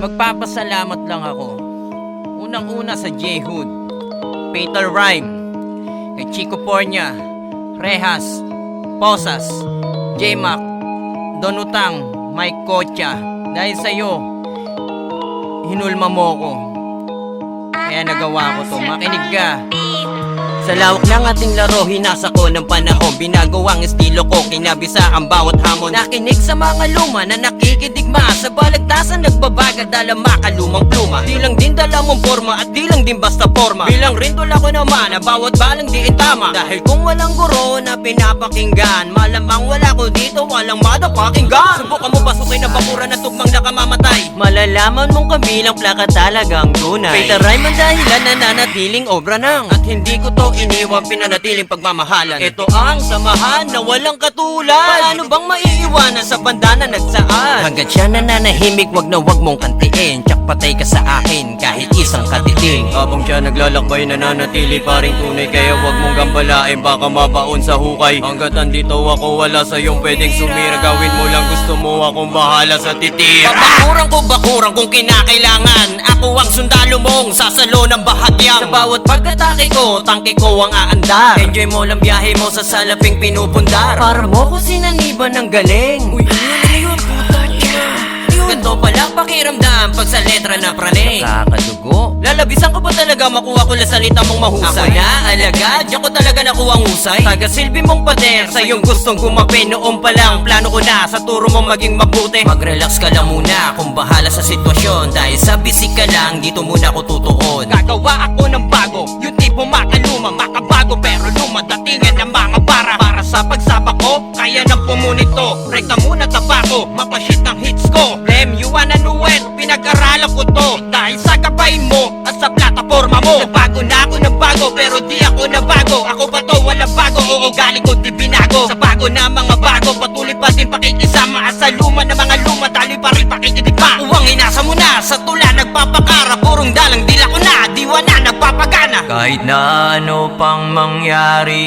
Magpapasalamat lang ako. Unang-una sa J-Hood, Peter Rhyme, kay Chico Pornia, Rehas, Posas, J-Mac, Don Utang, Mike Kocha. Dahil sa'yo, hinulma mo ko. Kaya nagawa ko to. Makinig ka. Sa lawak ng ating laro, hinasa ko ng panahon. Binago ang estilo ko, kinabisa ang bawat hamon. Nakinig sa mga luma na nakikidigma. Sa balagtasan nagbabaga, dala makalumang pluma. Di lang din dala mong forma at di lang din basta forma. Bilang rindol ako naman na bawat balang di tama. Dahil kung walang guro na pinapakinggan, malamang wala ko dito, walang madapakinggan. Subukan mo basukin ang bakuran na tugmang nakamamatay. Malalaman mong kabilang plaka talagang tunay. Peter Rhyme ang dahilan na nanatiling obra nang. At hindi ko to iniwan, pinanatiling pagmamahalan. Ito ang samahan na walang katulad. Paano bang maiiwanan sa banda na nagsaan? Hanggat siya nananahimik, wag na wag mong kantiin. Tsak patay ka sa akin kahit isang katiting. Habang siya naglalakbay, nananatili pa rin tunay. Kaya wag mong gambalain, baka mabaon sa hukay. Hanggat andito ako, wala sa'yong pwedeng sumira. Gawin mo lang gusto mo, akong bahala sa titira. Bakurang kung kinakailangan. Ako ang sundalo mong sasalo ng bahagyang. Sa bawat pag-atake ko, tangke ko ang aandar. Enjoy mo lang biyahe mo sa salaping pinupundar. Para mo ko sinaniban ng galing. Uy, ano yun? Puta niya. Ganto pala pakiramdam pag sa letra na praning. Nakakadugo. Lalabisan ko pa talaga makuha ko lang salita mong mahusay. Ako na alagad, diyan ko talaga nakuha ang husay. Taga-silbi mong pader, sa iyong gustong gumapi. Noon pa lang, plano ko na sa turo mong maging mabuti. Mag-relax ka lang muna kung bahala sa sitwasyon. Dahil sa bisik ka lang, dito muna ako tutuon. Gagawa ako ng bago, yung tipo makaluma, makabago pero luma, datingan ng mga para. Para sa pagsabak ko, kaya nang pumunito. Rekta muna tabako, mapashit ng hits ko. Blame you wanna know it, pinag-aralan ko to. Dahil sa gabay mo at sa plataforma mo. Nagbago na ako ng bago, pero di ako nabago. Ako ba to, walang bago, oo galing ko di binago. Sa bago na mga bago, patuloy pa din pakikisama. At sa luma na mga luma, tali pa rin pakikinig pa. Uwang hinasa mo na, sa tula nagpapakara. Purong dalang dila ko na, diwa na nagpapagana. Kahit na ano pang mangyari,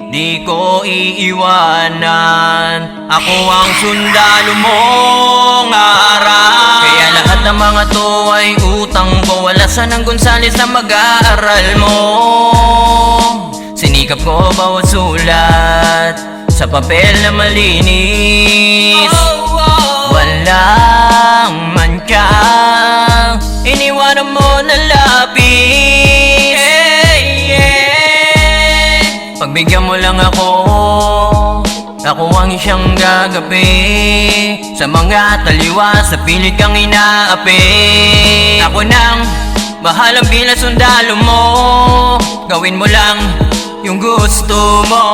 di ko iiwanan. Ako ang sundalo mong harap. Kaya lahat ng mga to ay utang ko. Wala sanang Gonzales na mag-aaral mo. Sinikap ko bawat sulat sa papel na malinis. Walang manchang iniwanan mo na lapis. Pagbigyan mo lang ako, ako ang siyang gagapi. Sa mga taliwa, sa pilit kang inaapi. Ako nang bahalang bilang sundalo mo. Gawin mo lang yung gusto mo.